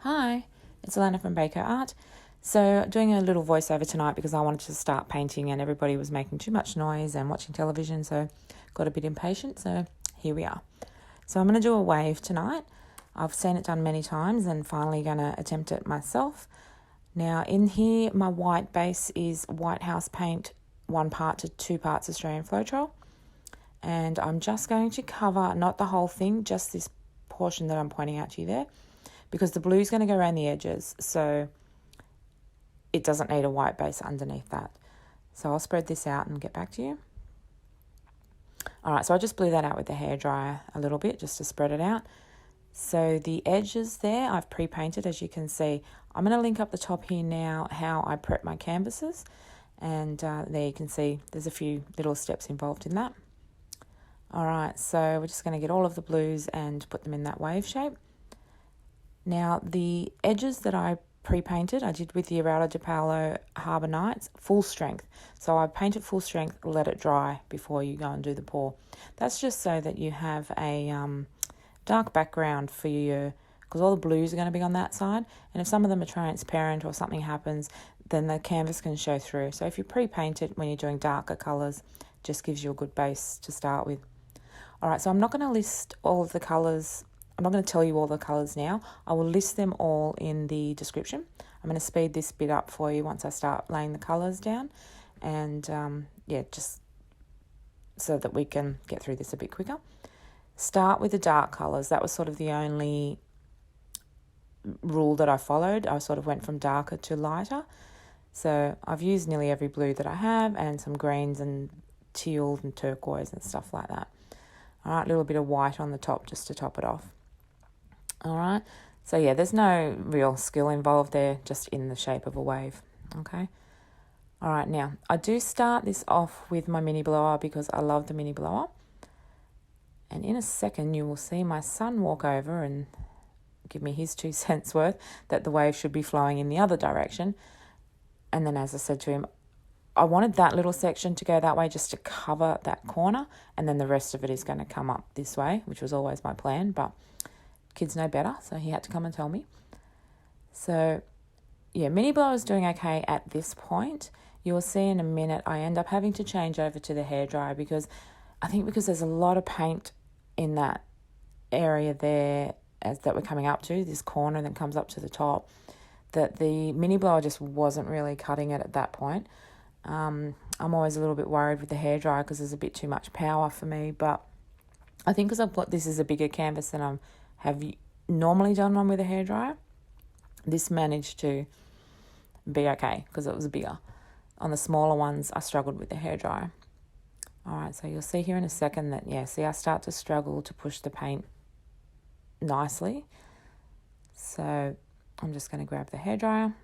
Hi, it's Alana from Baker Art. So doing a little voiceover tonight because I wanted to start painting and everybody was making too much noise and watching television, so got a bit impatient, so here we are. So I'm going to do a wave tonight. I've seen it done many times and finally going to attempt it myself. Now in here, my white base is White House paint, 1 part to 2 parts Australian floetrol. And I'm just going to cover, not the whole thing, just this portion that I'm pointing out to you there, because the blue is going to go around the edges, so it doesn't need a white base underneath that. So I'll spread this out and get back to you. All right, so I just blew that out with the hairdryer a little bit just to spread it out. So the edges there I've pre-painted, as you can see. I'm going to link up the top here now how I prep my canvases, and there you can see there's a few little steps involved in that. All right, so we're just going to get all of the blues and put them in that wave shape. Now, the edges that I pre-painted, I did with the Arauto de Palo Harbour Nights, full strength. So I painted full strength, let it dry before you go and do the pour. That's just so that you have a dark background for your, because all the blues are going to be on that side. And if some of them are transparent or something happens, then the canvas can show through. So if you pre-paint it when you're doing darker colours, just gives you a good base to start with. All right, so I'm not going to list all of the colours. I'm not going to tell you all the colours now. I will list them all in the description. I'm going to speed this bit up for you once I start laying the colours down. And yeah, just so that we can get through this a bit quicker. Start with the dark colours. That was sort of the only rule that I followed. I sort of went from darker to lighter. So I've used nearly every blue that I have and some greens and teal and turquoise and stuff like that. All right, a little bit of white on the top just to top it off. All right, so yeah, there's no real skill involved there, just in the shape of a wave, okay? All right, now, I do start this off with my mini blower because I love the mini blower. And in a second, you will see my son walk over and give me his 2 cents worth that the wave should be flowing in the other direction. And then as I said to him, I wanted that little section to go that way just to cover that corner, and then the rest of it is going to come up this way, which was always my plan, but kids know better, so he had to come and tell me. So, yeah, mini blower is doing okay at this point. You'll see in a minute I end up having to change over to the hairdryer because there's a lot of paint in that area there that we're coming up to, this corner that comes up to the top, that the mini blower just wasn't really cutting it at that point. I'm always a little bit worried with the hairdryer because there's a bit too much power for me, but I think because I've got this is a bigger canvas than I have normally done one with a hairdryer, this managed to be okay because it was bigger. On the smaller ones, I struggled with the hairdryer. All right, so you'll see here in a second that, yeah, see I start to struggle to push the paint nicely. So I'm just going to grab the hairdryer.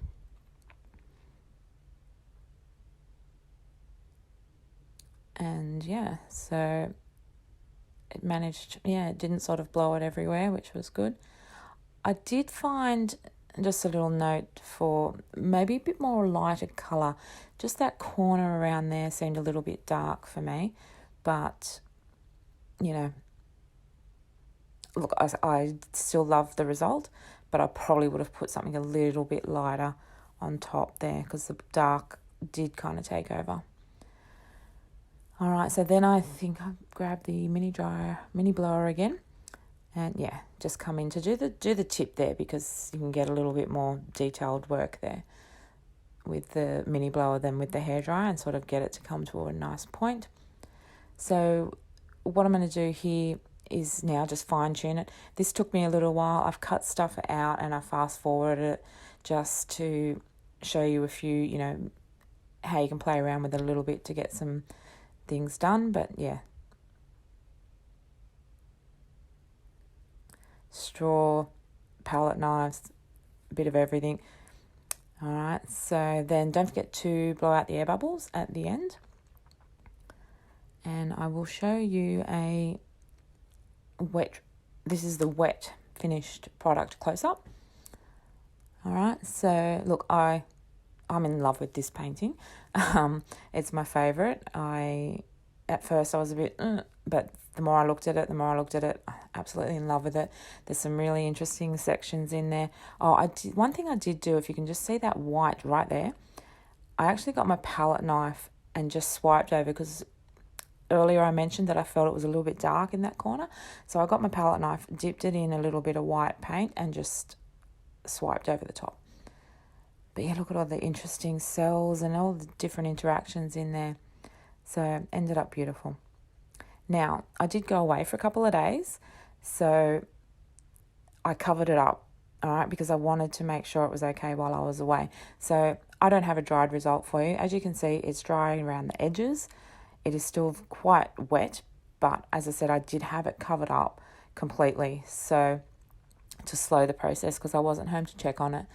And yeah, so it managed, yeah, it didn't sort of blow it everywhere, which was good. I did find, just a little note for maybe a bit more lighter colour, just that corner around there seemed a little bit dark for me, but, you know, look, I still love the result, but I probably would have put something a little bit lighter on top there because the dark did kind of take over. All right, so then I think I grabbed the mini blower again, and yeah, just come in to do the tip there because you can get a little bit more detailed work there with the mini blower than with the hairdryer and sort of get it to come to a nice point. So what I'm going to do here is now just fine tune it. This took me a little while. I've cut stuff out and I fast forwarded it just to show you a few, you know, how you can play around with it a little bit to get some things done, but yeah, straw, palette knives, a bit of everything. All right, so then don't forget to blow out the air bubbles at the end, and I will show you a wet, this is the wet finished product close up. All right, so look, I'm in love with this painting. It's my favourite. At first I was a bit, but the more I looked at it, absolutely in love with it. There's some really interesting sections in there. Oh, one thing I did do, if you can just see that white right there, I actually got my palette knife and just swiped over, because earlier I mentioned that I felt it was a little bit dark in that corner. So I got my palette knife, dipped it in a little bit of white paint and just swiped over the top. But yeah, look at all the interesting cells and all the different interactions in there. So ended up beautiful. Now, I did go away for a couple of days, so I covered it up, all right, because I wanted to make sure it was okay while I was away. So I don't have a dried result for you. As you can see, it's drying around the edges. It is still quite wet, but as I said, I did have it covered up completely, so to slow the process, because I wasn't home to check on it.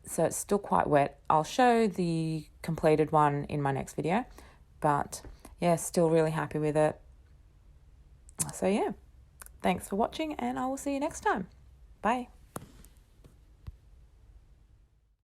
So it's still quite wet. I'll show the completed one in my next video, but yeah, still really happy with it. So yeah, thanks for watching, and I will see you next time. Bye.